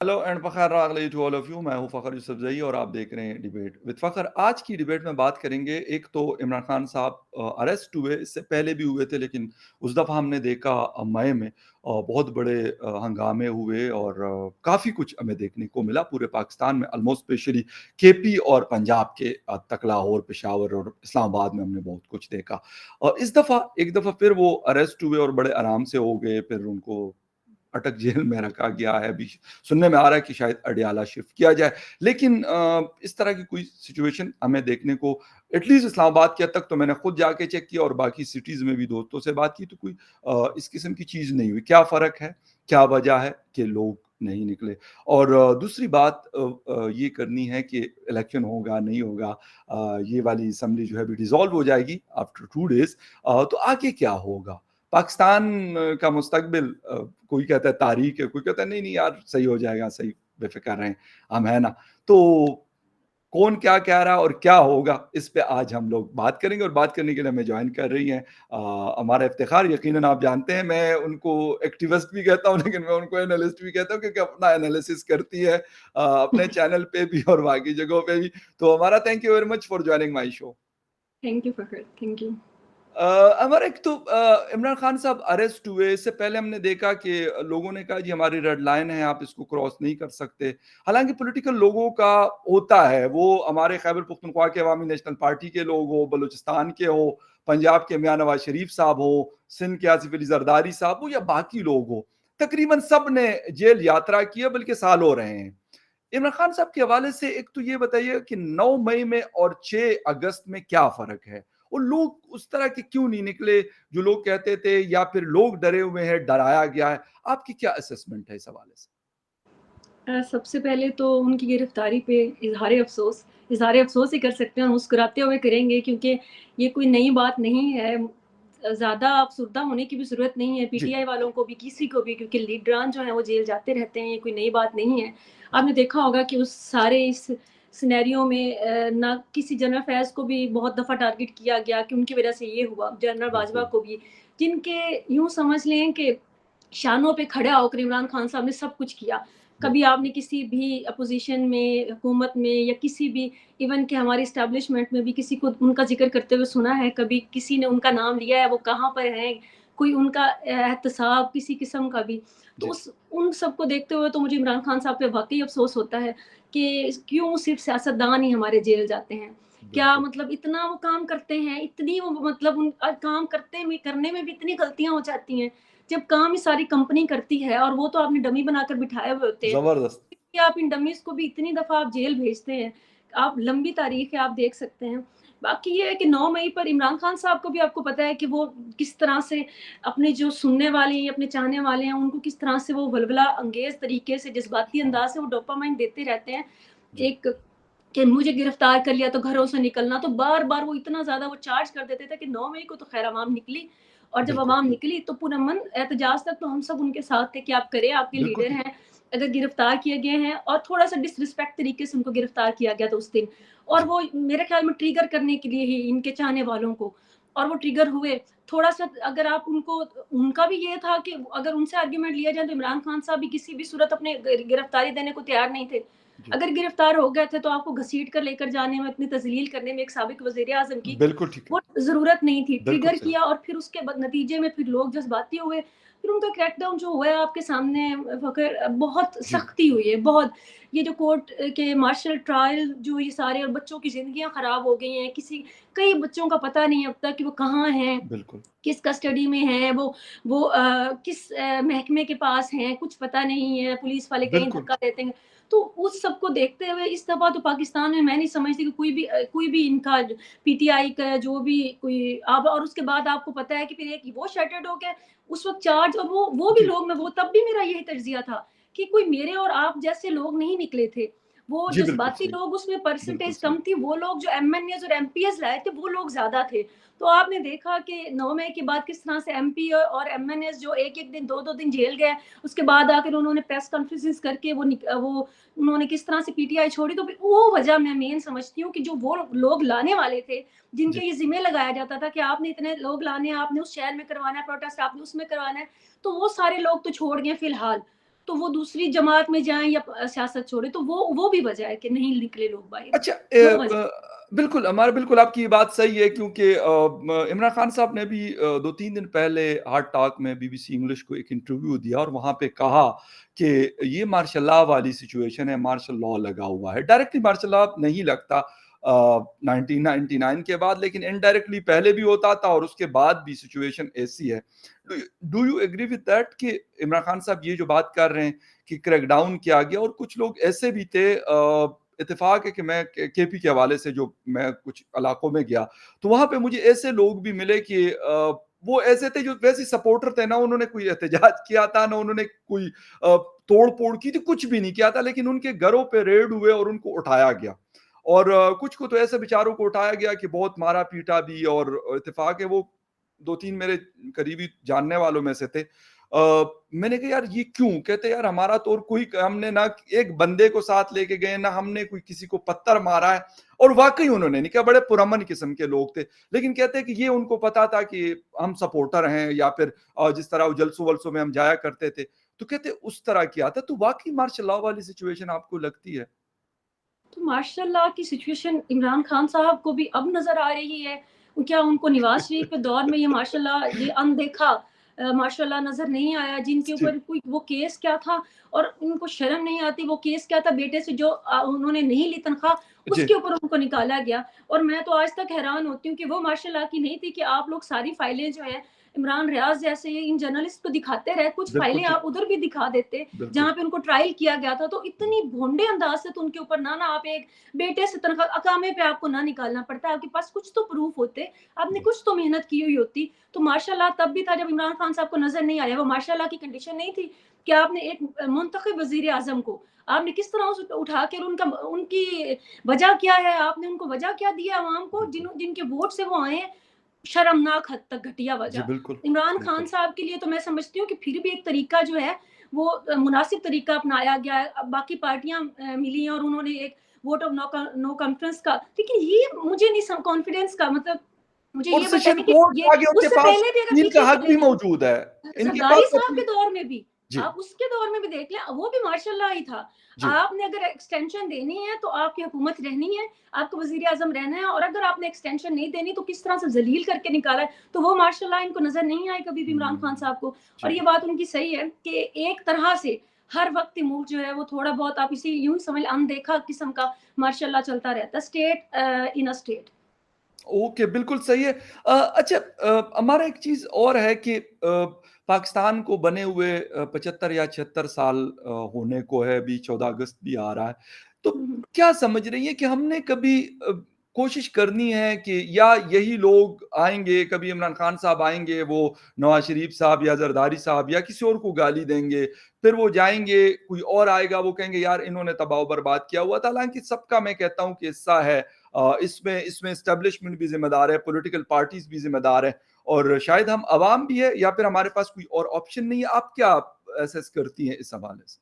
Hello and Fakhar रागली to all of you. मैं हूँ फ़खर यूसुफ़ज़ई और आप देख रहे हैं डिबेट विद फ़खर। आज की डिबेट में बात करेंगे, एक तो इमरान खान साहब अरेस्ट हुए, इससे पहले भी हुए थे, लेकिन उस दफ़ा हमने देखा मई में बहुत बड़े हंगामे हुए और काफ़ी कुछ हमें देखने को मिला पूरे पाकिस्तान में, ऑलमोस्ट स्पेशली केपी और पंजाब के तक लाहौर, पेशावर और इस्लामाबाद में हमने बहुत कुछ देखा। और इस दफ़ा एक दफ़ा फिर वो अरेस्ट हुए और बड़े आराम से हो गए, फिर उनको अटक जेल में रखा गया है। अभी सुनने में आ रहा है कि शायद अडयाला शिफ्ट किया जाए। लेकिन इस तरह की कोई सिचुएशन हमें देखने को एटलीस्ट इस्लामाबाद के हद तक तो मैंने खुद जाके चेक किया और बाकी सिटीज़ में भी दोस्तों से बात की, तो कोई इस किस्म की चीज़ नहीं हुई। क्या फ़र्क है? क्या वजह है कि लोग नहीं निकले? और दूसरी बात ये करनी है कि इलेक्शन होगा, नहीं होगा, ये वाली असेंबली जो है अभी डिसॉल्व हो जाएगी आफ्टर 2 डेज़। तो आगे क्या होगा? पाकिस्तान का मुस्तकबिल, कोई कहता है तारीख है, कोई कहता है नहीं, नहीं यार सही हो जाएगा, सही बेफ़िक्र रहें, हम हैं ना। तो कौन क्या कह रहा है और क्या होगा, इस पे आज हम लोग बात करेंगे और बात करने के लिए हमें जॉइन कर रही हैं हमारा इफ्तिखार। यकीनन आप जानते हैं मैं उनको एक्टिविस्ट भी कहता हूँ, लेकिन मैं उनको एनालिस्ट भी कहता हूँ क्योंकि अपना एनालिसिस करती है अपने चैनल पे भी और बाकी जगहों पे भी। तो हमारा thank you very much for joining my show. Thank you Fakhar, thank you. Amar, एक तो इमरान खान साहब अरेस्ट हुए, इससे पहले हमने देखा कि लोगों ने कहा जी हमारी रेड लाइन है, आप इसको क्रॉस नहीं कर सकते। हालांकि पॉलिटिकल लोगों का होता है, वो हमारे खैबर पख्तूनख्वा के अवामी नेशनल पार्टी के लोग हो, बलूचिस्तान के हो, पंजाब के मियां नवाज शरीफ साहब हो, सिंध के आसिफ अली जरदारी साहब हो या बाकी लोग हो, तकरीबन सब ने जेल यात्रा की है, बल्कि साल हो रहे हैं। इमरान खान साहब के हवाले से एक तो ये बताइए कि 9 मई में और 6 अगस्त में क्या फ़र्क है? और लोग उस तरह के क्यों नहीं निकले, जो लोग कहते थे, या फिर लोग डरे हुए हैं, डराया गया है? आपकी क्या असेसमेंट है इस हवाले से? सबसे पहले तो उनकी गिरफ्तारी पे इजहार अफसोस ही कर सकते हैं और मुस्कुराते हुए करेंगे, क्योंकि ये कोई नई बात नहीं है। ज़्यादा अफसुर्दा होने की भी ज़रूरत नहीं है जी। पीटीआई वालों को भी, किसी को भी, क्योंकि लीडरान जो हैं वो जेल जाते रहते हैं, ये कोई नई बात नहीं है। आपने देखा होगा कि उस सारे इस सिनेरियो में ना किसी जनरल फैज़ को भी बहुत दफ़ा टारगेट किया गया कि उनकी वजह से ये हुआ, जनरल बाजवा बिल्कुल। को भी, जिनके यूँ समझ लें कि शानों पे खड़ा होकर इमरान खान साहब ने सब कुछ किया। कभी बिल्कुल। आपने किसी भी अपोज़िशन में, हुकूमत में या किसी भी, इवन कि हमारी एस्टेब्लिशमेंट में भी किसी को उनका ज़िक्र करते हुए सुना है? कभी किसी ने उनका नाम लिया है? वो कहाँ पर हैं? कोई उनका एहतसाब किसी किस्म का भी? तो जी। उस उन सबको देखते हुए तो मुझे इमरान खान साहब पे वाक़ई अफ़सोस होता है कि क्यों सिर्फ़ सियासतदान ही हमारे जेल जाते हैं। क्या बिल्कुल। मतलब इतना वो काम करते हैं, इतनी वो मतलब काम करने में भी इतनी गलतियाँ हो जाती हैं। जब काम ही सारी कंपनी करती है और वो तो आपने डमी बनाकर बिठाए हुए होते हैं, ज़बरदस्त। कि आप इन डमीज़ को भी इतनी दफ़ा आप जेल भेजते हैं। आप लंबी तारीख़ है, आप देख सकते हैं। बाकी ये है कि 9 मई पर इमरान खान साहब को भी आपको पता है कि वो किस तरह से अपने जो सुनने वाले या अपने चाहने वाले हैं, उनको किस तरह से वो वल्वला अंगेज़ तरीके से, जज़्बाती हाँ। अंदाज़ से वो डोपामाइन देते रहते हैं। जी। एक कि मुझे गिरफ्तार कर लिया तो घरों से निकलना, तो बार-बार वो इतना ज़्यादा वो चार्ज कर देते थे कि 9 मई को तो ख़ैर अवाम निकली, और जब बिल्कुल। अवाम निकली तो पुरअमन एहतजाज तक तो हम सब उनके साथ थे कि आप करें, आपके बिल्कुल लीडर ठीक। हैं। अगर गिरफ्तार किए गए हैं और थोड़ा-सा डिसरिस्पेक्ट तरीके से उनको गिरफ्तार किया गया था उस दिन, और जी। वो मेरे ख़्याल में ट्रिगर करने के लिए ही इनके चाहने वालों को, और वो ट्रिगर हुए। थोड़ा-सा अगर आप उनको, उनका भी ये था कि अगर उनसे आर्गुमेंट लिया जाए तो इमरान खान साहब भी किसी भी सूरत अपने गिरफ्तारी देने को तैयार नहीं थे। जी। अगर गिरफ्तार हो गए थे तो आपको घसीट कर लेकर जाने में, इतनी तज़लील करने में एक साबिक वज़ीर-ए-आज़म की बिल्कुल ठीक है। वो ज़रूरत नहीं थी। बिल्कुल ट्रिगर सही। किया और फिर उसके बाद नतीजे में फिर लोग जज़्बाती हुए। फिर उनका क्रैकडाउन जो हुआ है आपके सामने, फ़खर, बहुत जी। सख्ती हुई है, बहुत। ये जो कोर्ट के मार्शल ट्रायल जो ये सारे, और बच्चों की ज़िंदगियाँ ख़राब हो गई हैं। कई बच्चों का पता नहीं अब तक कि वो कहाँ हैं, बिल्कुल। किस कस्टडी में हैं, वो किस महकमे के पास हैं, कुछ पता नहीं है, पुलिस वाले कहीं बिल्कुल। धक्का देते हैं। तो उस सब को देखते हुए इस दफ़ा तो पाकिस्तान में मैं नहीं समझती कि कोई भी इनका पीटीआई का जो भी कोई अब, और उसके बाद आपको पता है कि फिर एक वो शटर्ड हो गया उस वक़्त चार्ज, और वो भी जी। लोग, मैं वो तब भी मेरा यही तज्ज़िया था कि कोई मेरे और आप जैसे लोग नहीं निकले थे। वो जी, बिल्कुल जज़्बाती सही। लोग, उसमें बिल्कुल परसेंटेज सही। कम थी, वो लोग जो एमएनएज़ और एमपीएस लाए थे, वो लोग ज़्यादा थे। तो आपने देखा कि 9 मई के बाद किस तरह से एमपी और एमएनएस जो 1-1 दिन, 2-2 दिन जेल गए, उसके बाद आकर उन्होंने प्रेस कॉन्फ्रेंसेस करके वो उन्होंने किस तरह से पीटीआई छोड़ी। तो फिर वो वजह मैं मेन समझती हूँ कि जो वो लोग लाने वाले थे, जी। जिनके ये ज़िम्मे लगाया जाता था कि आपने इतने लोग लाने हैं, आपने उस शहर में करवाना है प्रोटेस्ट, आपने उसमें करवाना है, तो वो सारे लोग तो छोड़ गए फिलहाल। तो वो दूसरी जमात में जाएँ या सियासत छोड़ें, तो वो भी वजह है कि नहीं निकले लोग बाहर। अच्छा वो वजह बिल्कुल, हमारा बिल्कुल आपकी ये बात सही है क्योंकि इमरान खान साहब ने भी 2-3 दिन पहले हार्ड टॉक में बीबीसी इंग्लिश को एक इंटरव्यू दिया और वहाँ पे कहा कि ये मार्शल लॉ वाली सिचुएशन है, मार्शल लॉ लगा हुआ है। डायरेक्टली मार्शल लॉ नहीं लगता 1999 के बाद, लेकिन इनडायरेक्टली पहले भी होता था और उसके बाद भी सिचुएशन ऐसी है। Do you agree with that कि इमरान खान साहब ये जो बात कर रहे हैं कि क्रैकडाउन किया गया, और कुछ लोग ऐसे भी थे, इत्तेफाक है कि मैं केपी के हवाले से जो मैं कुछ इलाकों में गया, तो वहाँ पे मुझे ऐसे लोग भी मिले कि वो ऐसे थे जो वैसे सपोर्टर थे, ना उन्होंने कोई एहतजाज किया था, ना उन्होंने कोई तोड़-फोड़ की थी, कुछ भी नहीं किया था, लेकिन उनके घरों पे रेड हुए और उनको उठाया गया। और कुछ को तो ऐसे बेचारों को उठाया गया कि बहुत मारा-पीटा भी, और इत्तेफाक है वो 2-3 मेरे करीबी जानने वालों में से थे। मैंने कहा यार ये क्यों? कहते यार हमारा तो और कोई, हमने ना एक बंदे को साथ लेके गए, ना हमने कोई किसी को पत्थर मारा है। और वाक़ई उन्होंने नहीं किया, बड़े पुरअमन किस्म के लोग थे। लेकिन कहते हैं कि ये उनको पता था कि हम सपोर्टर हैं, या फिर जिस तरह वो जलसों-वलसों में हम जाया करते थे। तो कहते उस तरह किया था। तो वाक़ई मार्शल लॉ वाली सिचुएशन आपको लगती है? तो माशाल्लाह की सिचुएशन इमरान खान साहब को भी अब नज़र आ रही है। क्या उनको नवाज़ शरीफ के दौर में ये माशाल्लाह ये अनदेखा माशाल्लाह नज़र नहीं आया, जिनके जी, ऊपर कोई वो केस क्या था और उनको शर्म नहीं आती, वो केस क्या था बेटे से जो उन्होंने नहीं ली तनख्वाह, जी, उसके ऊपर उनको निकाला गया। और मैं तो आज तक हैरान होती हूँ कि वो माशाल्लाह की नहीं थी कि आप लोग सारी फाइलें जो हैं, इमरान रियाज़ जैसे इन जर्नलिस्ट को दिखाते रहे, कुछ बिल्कुल फाइलें ठीक, आप उधर भी दिखा देते, बिल्कुल। जहाँ पे उनको ट्रायल किया गया था। तो इतनी भोंडे अंदाज़ से तो उनके ऊपर ना आप एक बेटे से तनख्वाह अकामे पे आपको ना निकालना पड़ता, आपके पास कुछ तो प्रूफ होते, आपने कुछ तो मेहनत की हुई होती। तो माशाल्लाह तब भी था जब इमरान खान साहब को नज़र नहीं आया, वो माशाल्लाह की कंडीशन नहीं थी कि आपने एक मुंतखब वज़ीर आज़म को आपने किस तरह उस उठा के उनका उनकी वजह क्या है, आपने उनको वजह क्या दी है अवाम को बिल्कुल। जिनके वोट से वो आए हैं, शर्मनाक हद तक घटिया जी, वजह। बिल्कुल, इमरान खान बिल्कुल। साहब के लिए तो मैं समझती हूँ कि फिर भी एक तरीका जो है वो मुनासिब तरीका अपनाया गया है। अब बाकी पार्टियाँ मिली हैं और उन्होंने एक वोट ऑफ नो कॉन्फिडेंस का, लेकिन ये मुझे नहीं सम कॉन्फिडेंस का मतलब मुझे और ये सेशन बताइए कि कोर्ट ये आगे उनके उससे पास पहले भी अगर अपील का पीछे हक चले भी जाएँ, मौजूद है। इनके ज़रदारी पास साहब के अपील। दौर में भी, जी, आप उसके दौर में भी देख लें, वो भी माशाल्लाह ही था। जी। आपने अगर एक्सटेंशन देनी है, तो आपकी हुकूमत रहनी है, आपको वज़ीर-ए-आज़म रहना है और अगर आपने एक्सटेंशन नहीं देनी, तो किस तरह से ज़लील करके निकाला है। तो वो माशाल्लाह इनको नज़र नहीं आए कभी भी इमरान खान हुँ। साहब को। जी, और ये बात उनकी सही है कि एक तरह से हर वक़्त ये मुल्क जो है, वो थोड़ा बहुत आप इसे यूँ ही समझ लें अनदेखा किस्म का माशाल्लाह चलता रहता है। State in a state. Okay, बिल्कुल सही है। अच्छा, हमारा एक चीज़ और है कि पाकिस्तान को बने हुए 75 या 76 साल होने को है, अभी 14 अगस्त भी आ रहा है। तो हुँ, हुँ। क्या समझ रही हैं कि हमने कभी कोशिश करनी है कि, या यही लोग आएँगे, कभी इमरान खान साहब आएँगे, वो नवाज़ शरीफ साहब या ज़रदारी साहब या किसी और को गाली देंगे, फिर वो जाएँगे, कोई और आएगा, वो कहेंगे यार इन्होंने तबाह-ओ-बर्बाद किया हुआ था। हालाँकि सबका मैं कहता हूँ कि हिस्सा है। इसमें एस्टेब्लिशमेंट भी ज़िम्मेदार है, पॉलिटिकल पार्टीज़ भी ज़िम्मेदार हैं, और शायद हम अवाम भी है, या फिर हमारे पास कोई और ऑप्शन नहीं है। आप क्या असेस करती हैं इस हवाले से?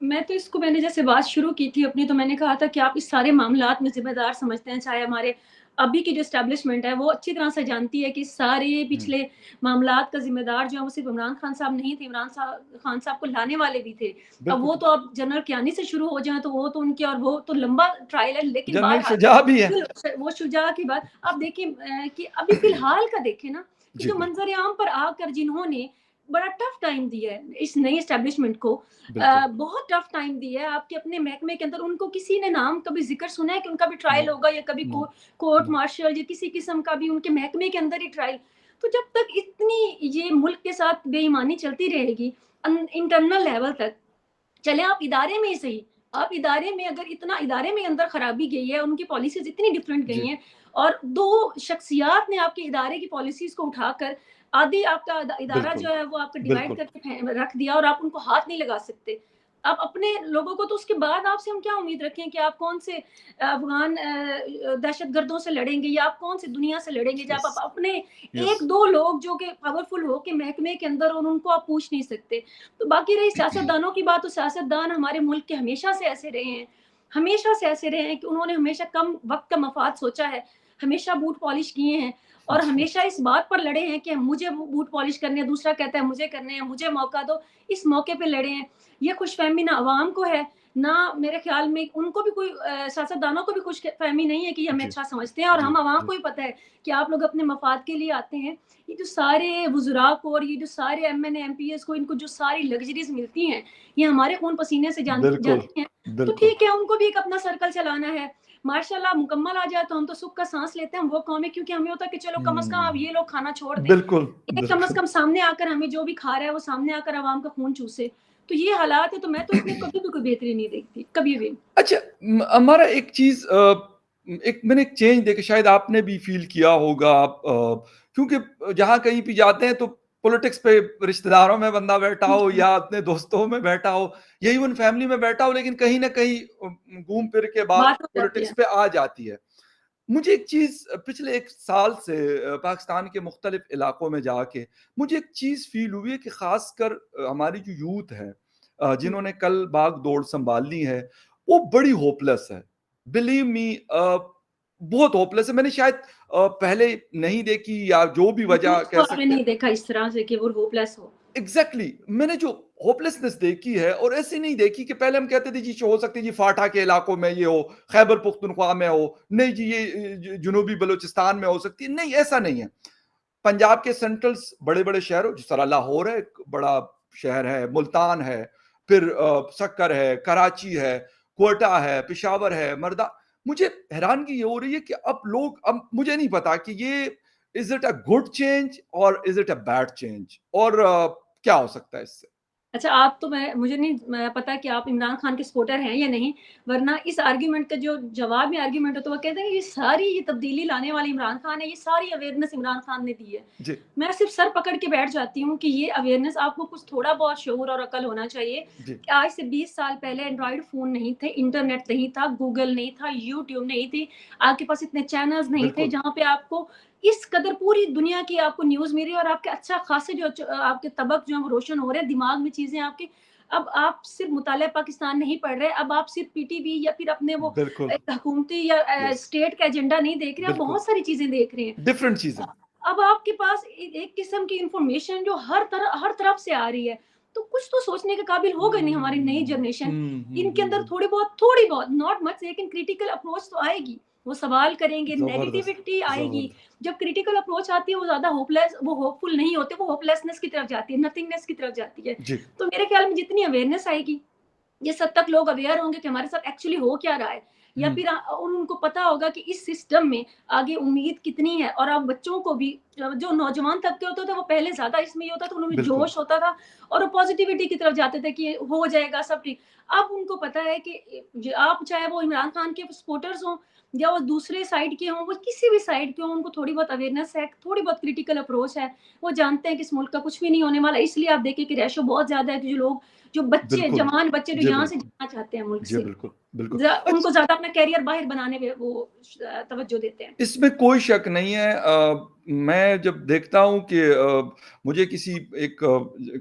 मैं तो इसको मैंने जैसे बात शुरू की थी अपनी, तो मैंने कहा था कि आप इस सारे मामलात में ज़िम्मेदार समझते हैं, चाहे हमारे अभी की जो एस्टेब्लिशमेंट है, वो अच्छी तरह से जानती है कि सारे हुँ, पिछले मामलात का ज़िम्मेदार जो है, वो सिर्फ़ इमरान खान साहब नहीं थे, खान साहब को लाने वाले भी थे। अब बिल्कुल वो ठीक। तो अब जनरल कियानी से शुरू हो जाएँ, तो वो तो उनके और वो तो लंबा ट्रायल है, लेकिन जनरल बहरहाल शुजा भी है। वो शुजा की बात आप देखिए कि अभी फ़िलहाल का देखें ना, कि जी, जो बिल्कुल, मंज़र-ए-आम पर आकर जिन्होंने बड़ा टफ़ टाइम दिया है, इस नई एस्टेब्लिशमेंट को बिल्कुल। बहुत टफ टाइम दिया है आपके अपने महकमे के अंदर उनको किसी ने नाम कभी ज़िक्र सुना है कि उनका भी नो, ट्रायल होगा या कभी नो, कोर्ट नो। मार्शल या किसी किस्म का भी उनके महकमे के अंदर ही ट्रायल। तो जब तक इतनी ये मुल्क के साथ बेईमानी चलती रहेगी इंटरनल लेवल तक, चले आप इदारे में ही सही, आप इदारे में अगर इतना इदारे में अंदर खराबी गई है, उनकी पॉलिसीज़ इतनी डिफरेंट गई जी, हैं और 2 शख्सियात ने आपके इदारे की पॉलिसीज़ को उठाकर आधे आपका इदारा बिल्कुल, जो है वो आपका डिवाइड बिल्कुल। करके रख दिया और आप उनको हाथ नहीं लगा सकते। आप अपने लोगों को तो उसके बाद आपसे हम क्या उम्मीद रखें कि आप कौन से अफ़गान दहशतगर्दों से लड़ेंगे या आप कौन सी दुनिया से लड़ेंगे जब यस, आप अपने यस। 1-2 लोग जो कि पावरफुल हो के महकमे के अंदर और उनको आप पूछ नहीं सकते। तो बाकी रही सियासतदानों की बात, तो सियासतदान हमारे मुल्क के हमेशा से ऐसे रहे हैं। हमेशा से ऐसे रहे हैं कि उन्होंने हमेशा कम वक़्त का मफ़ाद सोचा है। हमेशा बूट पॉलिश किए हैं और जी, हमेशा इस बात पर लड़े हैं कि मुझे बूट पॉलिश करने हैं, दूसरा कहता है मुझे करने हैं, मुझे मौका दो, इस मौके पे लड़े हैं। ये खुशफ़हमी ना अवाम को है, ना मेरे ख़्याल में उनको भी कोई सियासतदानों को भी खुशफ़हमी नहीं है कि ये हमें जी, अच्छा समझते हैं और जी, हम अवाम जी, को भी पता है कि आप लोग अपने मफ़ाद के लिए आते हैं। ये जो सारे वज़ुरा को और ये जो सारे एमएनए, एमपीएस को इनको जो सारी लग्ज़रीज़ मिलती हैं, ये हमारे खून-पसीने से बिल्कुल, जाती हैं। तो बिल्कुल। ठीक है, उनको भी एक अपना सर्कल चलाना है। माशाल्लाह मुकम्मल आ जाए तो हम तो सुख का साँस लेते हैं, हम वो कौम है क्योंकि हमें होता है कि चलो कम से कम अब हुँ, ये लोग खाना छोड़ दें। बिल्कुल, एक कम से बिल्कुल। कम सामने आकर हमें जो भी खा रहा है, वो सामने आकर अवाम का खून चूसे। तो ये हालात है, तो मैं तो इसमें कभी भी कोई बेहतरी नहीं देखती, कभी भी। अच्छा हमारा एक चीज़ एक मैंने एक चेंज देखा शायद आपने भी फ़ील किया होगा आप क्योंकि जहाँ कहीं भी जाते हैं तो पॉलिटिक्स पे रिश्तेदारों में बंदा बैठा हो जी, या अपने दोस्तों में बैठा हो या इवन फैमिली में बैठा हो लेकिन कहीं न कहीं घूम फिर के बात बात हो जाती पॉलिटिक्स है। पे आ जाती है। मुझे एक चीज़ पिछले 1 साल से पाकिस्तान के मुख्तलिफ इलाकों में जाके मुझे एक चीज़ फ़ील हुई है कि ख़ासकर हमारी जो यूथ है हुँ। जिन्होंने कल बागडोर सँभालनी है, वो बड़ी होपलेस है। बिलीव मी बहुत होपलेस है। मैंने शायद पहले नहीं देखी या जो भी वजह यूथ को कह आपने सकते हैं नहीं देखा इस तरह से कि वो होपलेस हो। एग्ज़ैक्टली मैंने जो होपलेसनेस देखी है और ऐसी नहीं देखी कि पहले हम कहते थे जी हो सकती है जी फाटा के इलाकों में ये हो, खैबर पुख्तनख्वा में हो, नहीं जी ये जुनूबी बलूचिस्तान में हो सकती है, नहीं ऐसा नहीं है। पंजाब के सेंट्रल्स बड़े-बड़े शहरों जिस तरह लाहौर है एक बड़ा शहर है, मुल्तान है, फिर सक्कर है, कराची है, क्वेटा है, पेशावर है, मर्दा मुझे हैरानगी ये हो रही है कि अब मुझे नहीं पता कि ये is it a good change और is it a bad change और क्या हो सकता है इससे? अच्छा, आप तो मुझे नहीं पता कि आप इमरान खान के सपोर्टर हैं या नहीं, वरना इस आर्गुमेंट का जो जवाब में आर्गुमेंट होता है, वो कहते हैं कि ये तब्दीली लाने वाली इमरान खान है, ये सारी अवेयरनेस इमरान खान ने दी है। जी, मैं सिर्फ़ सर पकड़ के बैठ जाती हूँ कि ये अवेयरनेस आपको कुछ थोड़ा बहुत शऊर और अकल होना चाहिए जी, कि आज से 20 साल पहले एंड्रॉइड फ़ोन नहीं थे, इंटरनेट नहीं था, गूगल नहीं था, यूट्यूब नहीं थी, आपके पास इतने चैनल्स नहीं थे बिल्कुल, जहाँ पे आपको इस कदर पूरी दुनिया की आपको न्यूज़ मिल रही है और आपके अच्छा खासे आपके तबक जो है वो रोशन हो रहे हैं, दिमाग में चीज़ें आपकी अब आप सिर्फ़ मुतालिया पाकिस्तान नहीं पढ़ रहे, अब आप सिर्फ़ पीटीवी या फिर अपने वो बिल्कुल, हुकूमती या यस, स्टेट का एजेंडा नहीं देख रहे, आप बिल्कुल, बहुत सारी चीज़ें देख रहे हैं। डिफरेंट चीज़ें, अब आपके पास एक किस्म की इन्फॉर्मेशन जो हर तरफ से आ रही है, तो कुछ तो सोचने के काबिल हो गई नहीं हमारी नई हुँ, जनरेशन। हुँ, हुँ, इनके हुँ, अंदर हुँ, थोड़ी बहुत नॉट मच लेकिन क्रिटिकल अप्रोच तो आएगी। वो सवाल करेंगे, ज़बरदस्त, नेगेटिविटी आएगी। ज़बरदस्त, जब क्रिटिकल अप्रोच आती है वो ज़्यादा वो होपफुल नहीं होते, वो होपलेसनेस की तरफ जाती है, नथिंगनेस की तरफ जाती है। जी, तो मेरे ख्याल में जितनी अवेयरनेस आएगी जिस हद तक लोग अवेयर होंगे कि हमारे साथ एक्चुअली हो क्या रहा है या हुँ, फिर उनको पता होगा कि इस सिस्टम में आगे उम्मीद कितनी है और अब बच्चों को भी जो नौजवान तबके होते थे वो पहले ज्यादा इसमें ये होता था उनमें बिल्कुल, जोश होता था और वो पॉजिटिविटी की तरफ जाते थे कि हो जाएगा सब ठीक अब उनको पता है कि आप चाहे वो इमरान खान के सपोर्टर्स हों या वो दूसरे साइड के हों वो किसी भी साइड के हों उनको थोड़ी बहुत अवेयरनेस है थोड़ी बहुत क्रिटिकल अप्रोच है वो जानते हैं कि इस मुल्क का कुछ भी नहीं होने वाला इसलिए आप देखिए कि रेशो बहुत ज्यादा है कि जो बच्चे बिल्कुल, जवान बच्चे जो जी, यहाँ से बिल्कुल, जाना चाहते हैं मुल्क जी, से, बिल्कुल, बिल्कुल। उनको ज़्यादा अपना करियर बाहर बनाने पे वो तवज्जो देते हैं। इसमें कोई शक नहीं है मैं जब देखता हूँ कि मुझे किसी एक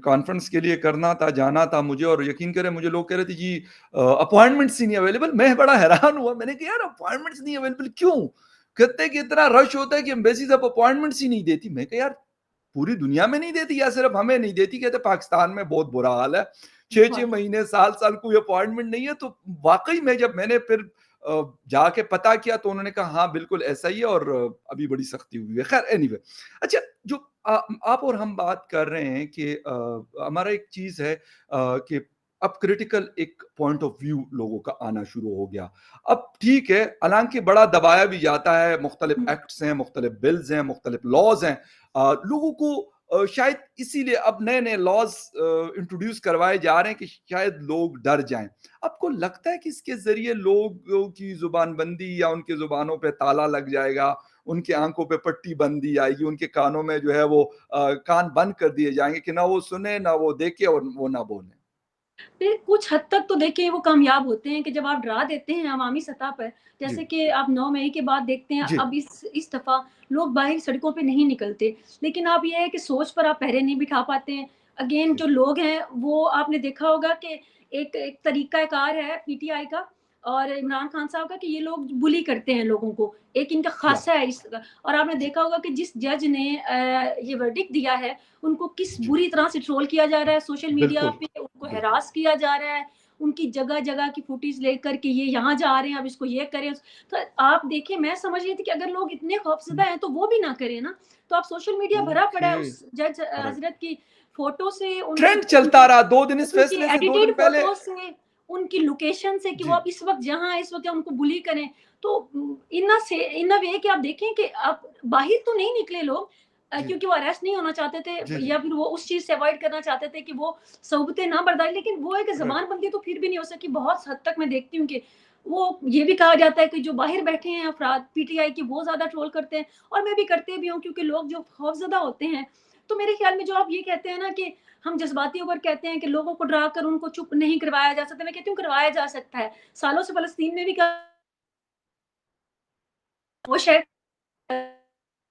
कॉन्फ्रेंस के लिए करना था, जाना था मुझे और यकीन करें मुझे लोग कह रहे थे जी अपॉइंटमेंट्स ही नहीं अवेलेबल। मैं बड़ा हैरान हुआ, मैंने कहा यार अपॉइंटमेंट्स नहीं अवेलेबल क्यों? कहते हैं कि इतना रश होता है कि एम्बेसीज़ अब अपॉइंटमेंट्स ही नहीं देती। मैं कहा यार पूरी दुनिया में नहीं देती या सिर्फ हमें नहीं देती? कहते पाकिस्तान में बहुत बुरा हाल है। 6-6 बहुत महीने, साल-साल कोई अपॉइंटमेंट नहीं है। तो वाक़ई में जब मैंने फिर जाके पता किया तो उन्होंने कहा हाँ, बिल्कुल ऐसा ही है और अभी बड़ी सख्ती हुई है। ख़ैर एनीवे अच्छा जो आप और हम बात कर रहे हैं कि हमारा एक चीज़ है कि अब क्रिटिकल एक पॉइंट ऑफ व्यू लोगों का आना शुरू हो गया। अब ठीक है, हालाँकि बड़ा दबाया भी जाता है, मुख्तलिफ हुँ, एक्ट्स हैं, मुख्तलिफ बिल्स हैं, मुख्तलिफ लॉज़ हैं। लोगों को शायद इसीलिए अब नए-नए लॉज़ इंट्रोड्यूस करवाए जा रहे हैं कि शायद लोग डर जाएँ। आपको लगता है कि इसके ज़रिए लोगों की ज़ुबानबंदी या उनकी ज़ुबानों पे ताला लग जाएगा, उनकी आँखों पे पट्टी बंध दी जाएगी, उनके कानों में जो है वो कान बंद कर दिए जाएँगे कि ना वो सुने, ना वो देखें और वो ना बोलें? फिर कुछ हद तक तो देखिए वो कामयाब होते हैं कि जब आप डरा देते हैं अवामी सतह पर, जैसे जी, कि आप 9 मई के बाद देखते हैं जी, अब इस दफ़ा लोग बाहर सड़कों पे नहीं निकलते। लेकिन आप ये है कि सोच पर आप पहरे नहीं बिठा पाते हैं। अगेन जी, जो लोग हैं वो आपने देखा होगा कि एक एक तरीक़ाकार है पीटीआई का और इमरान खान साहब का कि ये लोग बुली करते हैं लोगों को, एक इनका या खासा है इसका। और आपने जी, देखा होगा कि जिस जज ने ये वर्डिक्ट दिया है, उनको किस जी, बुरी तरह से ट्रोल किया जा रहा है सोशल मीडिया बिल्कुल, पे, उनको बिल्कुल। हैरास किया जा रहा है, उनकी जगह-जगह की फुटेज लेकर के ये यहाँ जा रहे हैं, अब इसको ये करें। तो आप देखिए, मैं समझ रही थी कि अगर लोग इतने खौफज़दा हैं, तो वो भी ना करें ना। तो आप सोशल मीडिया भरा पड़ा ओके, है उस जज राइट। हज़रत की फ़ोटो से, उनकी ट्रेंड चलता उनकी रहा 2 दिन इस उनकी फैसले से 2 दिन एडिटेड पहले फ़ोटो से, उनकी लोकेशन से कि वो जी, अब इस वक़्त जहाँ है, इस वक़्त उनको बुली करें। तो इन अ वे कि आप देखें कि आप बाहर तो नहीं निकले लोग, जी, क्योंकि वो अरेस्ट नहीं होना चाहते थे, जी, जी, या फिर वो उस चीज़ से अवॉइड करना चाहते थे कि वो सोबतें ना बर्दाश्त, लेकिन वो एक राइट, ज़बानबंदी तो फिर भी नहीं हो सकी। बहुत हद तक मैं देखती हूँ कि वो ये भी कहा जाता है कि जो बाहर बैठे हैं अफ़राद पीटीआई के, वो ज़्यादा ट्रोल करते हैं, और मैं भी करते भी हूँ, क्योंकि लोग जो खौफ़ज़दा होते हैं, तो मेरे ख़्याल में जो आप ये कहते हैं ना कि हम जज़्बाती होकर कहते हैं कि लोगों को डराकर उनको चुप नहीं करवाया जा सकता, मैं कहती हूँ करवाया जा सकता है। सालों से फ़लस्तीन में भी कहा, वो शायद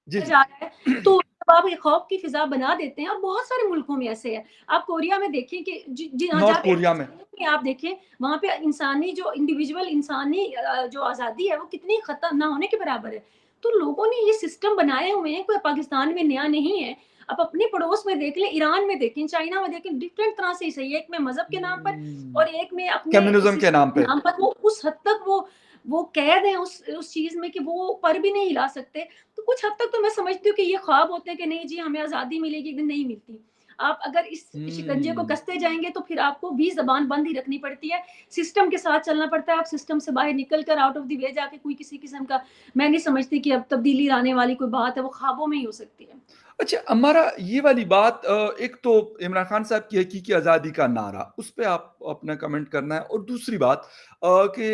जी, जी। जा रहा है, तो जब आप ये खौफ की फ़िज़ा बना देते हैं, और बहुत सारे मुल्कों में ऐसे है। आप कोरिया में देखें कि हाँ, जहाँ नॉर्थ पे कोरिया में, आप देखें, वहाँ पे इंसानी जो इंडिविजुअल इंसानी जो आज़ादी है, वो कितनी खत्म ना होने के बराबर है। तो लोगों ने ये सिस्टम बनाए हुए हैं, कोई पाकिस्तान में नया नहीं है। आप अपने पड़ोस में देख लें, ईरान में देखें, चाइना में देखें, डिफरेंट तरह से ही सही है। एक में मज़हब के नाम पर, हुँ, और एक में अपने कम्युनिज़्म के नाम सिस्टम के पे। नाम पर, वो उस हद तक वो कैद हैं उस चीज़ में कि वो पर भी नहीं हिला सकते। तो कुछ हद तक तो मैं समझती हूँ कि ये ख्वाब होते हैं कि नहीं जी, हमें आज़ादी मिलेगी, एक दिन नहीं मिलती। आप अगर इस शिकंजे को हुँ। कसते जाएँगे, तो फिर आपको भी ज़बान बंद ही रखनी पड़ती है। सिस्टम के साथ चलना पड़ता है। आप सिस्टम से बाहर निकल कर आउट ऑफ द वे जाके कोई किसी किस्म का, मैं नहीं समझती कि अब तब्दीली लाने वाली कोई बात है, वो ख्वाबों में ही हो सकती है। अच्छा, हमारा ये वाली बात एक तो इमरान खान साहब की हकीकी आज़ादी का नारा, उस पे आप अपना कमेंट करना है और दूसरी बात कि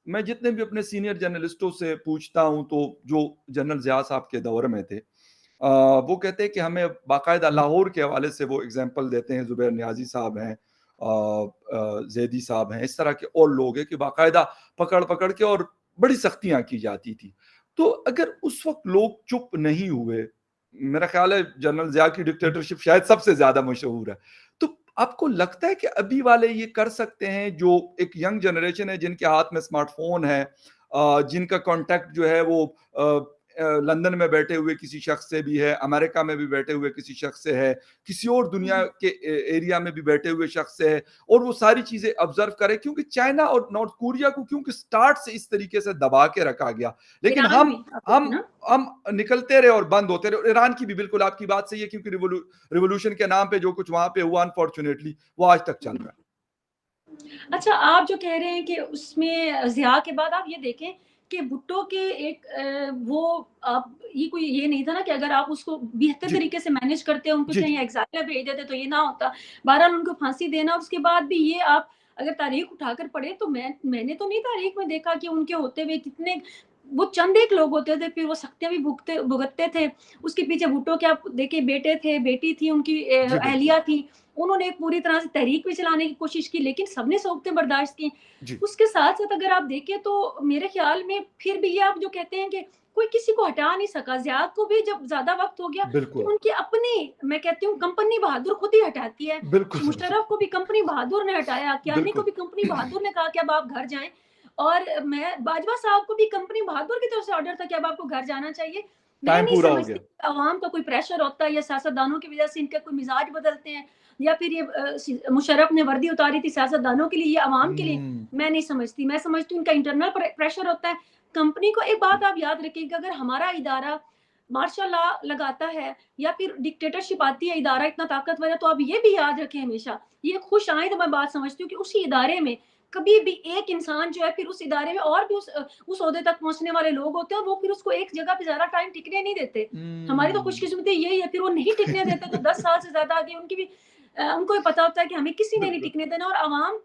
मैं जितने भी अपने सीनियर जर्नलिस्टों से पूछता हूँ, तो जो जनरल ज़िया साहब के दौर में थे वो कहते हैं कि हमें बाकायदा लाहौर के हवाले से वो एग्ज़ाम्पल देते हैं, ज़ुबैर नियाज़ी साहब हैं ज़ैदी साहब हैं, इस तरह के और लोग हैं कि बाकायदा पकड़-पकड़ के और बड़ी सख्तियाँ की जाती थी। तो अगर उस वक़्त लोग चुप नहीं हुए, मेरा ख़्याल है जनरल ज़िया की डिक्टेटरशिप शायद सबसे ज़्यादा मशहूर है। तो आपको लगता है कि अभी वाले ये कर सकते हैं, जो एक यंग जनरेशन है जिनके हाथ में स्मार्टफ़ोन है जिनका कॉन्टैक्ट जो है वो लंदन में बैठे हुए किसी शख्स से भी है, अमेरिका में भी बैठे हुए किसी शख्स से है, किसी और दुनिया हुँ। के एरिया में भी बैठे हुए शख्स से है और वो सारी चीज़ें ऑब्ज़र्व करे क्योंकि चाइना और नॉर्थ कोरिया को क्योंकि स्टार्ट से इस तरीके से दबा के रखा गया। लेकिन ईरान भी आप देखें हम ना। हम निकलते रहे और बंद होते रहे और ईरान की भी बिल्कुल आपकी बात सही है क्योंकि रिवॉल्यूशन के नाम पे जो कुछ वहाँ पे हुआ अनफॉर्च्यूनेटली वो आज तक चल रहा है। अच्छा, आप जो कह रहे हैं कि उसमें ज़िया के बाद आप ये देखें कि भुट्टो के एक वो आप ये कोई ये नहीं था ना कि अगर आप उसको बेहतर जी, तरीके से मैनेज करते, उनको जी, कहीं जी। एग्ज़ाइल में भेज देते, तो ये ना होता। बहरहाल उनको फांसी देना, और उसके बाद भी ये आप अगर तारीख उठाकर पढ़ें, तो मैंने तो नहीं तारीख में देखा कि उनके होते हुए कितने, वो चंद एक लोग होते थे, फिर वो सख्तियाँ भी भुगतते थे। उसके पीछे भुट्टो के आप देखिए, बेटे थे, बेटी थी, उनकी जी, बिल्कुल। अहलिया थी। उन्होंने एक पूरी तरह से तहरीक भी चलाने की कोशिश की, लेकिन सबने सोचतें बर्दाश्त की। जी, उसके साथ-साथ अगर आप देखें, तो मेरे ख़्याल में फिर भी ये आप जो कहते हैं कि कोई किसी को हटा नहीं सका, ज़िया को भी जब ज़्यादा वक़्त हो गया, तो बिल्कुल। उनकी अपनी, मैं कहती हूँ, कंपनी बहादुर खुद ही हटाती है। बिल्कुल, बिल्कुल। मुशर्रफ को भी कंपनी बहादुर ने हटाया, कियानी को बिल्कुल। भी कंपनी बहादुर ने कहा कि अब आप घर जाएँ, और मैं बाजवा साहब को भी कंपनी बहादुर की तरफ से ऑर्डर था कि अब आपको घर जाना चाहिए। मैं टाइम नहीं पूरा हो समझती गया। कि अवाम का कोई प्रेशर होता है, या सियासतदानों की वज़ह से इनका कोई मिज़ाज बदलते हैं, या फिर ये मुशर्रफ ने वर्दी उतारी थी सियासतदानों के लिए या अवाम के लिए, हुँ। मैं नहीं समझती। मैं समझती हूँ इनका इंटरनल प्रेशर होता है। कंपनी को एक बात आप याद रखिएगा, अगर हमारा इदारा मार्शल लॉ लगाता है, या फिर डिक्टेटरशिप आती है, इदारा इतना ताकतवर है, तो आप ये भी याद रखें हमेशा, ये खुश आइंद मैं बात समझती हूँ कि उसी इदारे में कभी भी एक इंसान जो है, फिर उस इदारे में और भी उस ओहदे तक पहुँचने वाले लोग होते हैं, और वो फिर उसको एक जगह पे ज़्यादा टाइम टिकने नहीं देते। हमारी तो हुँ। खुशकिस्मती यही है, फिर वो नहीं टिकने देते, तो 10 साल से ज़्यादा आगे उनकी भी उनको भी पता होता है कि हमें किसी ने नहीं बिल्कुल। टिकने देना, और अवाम,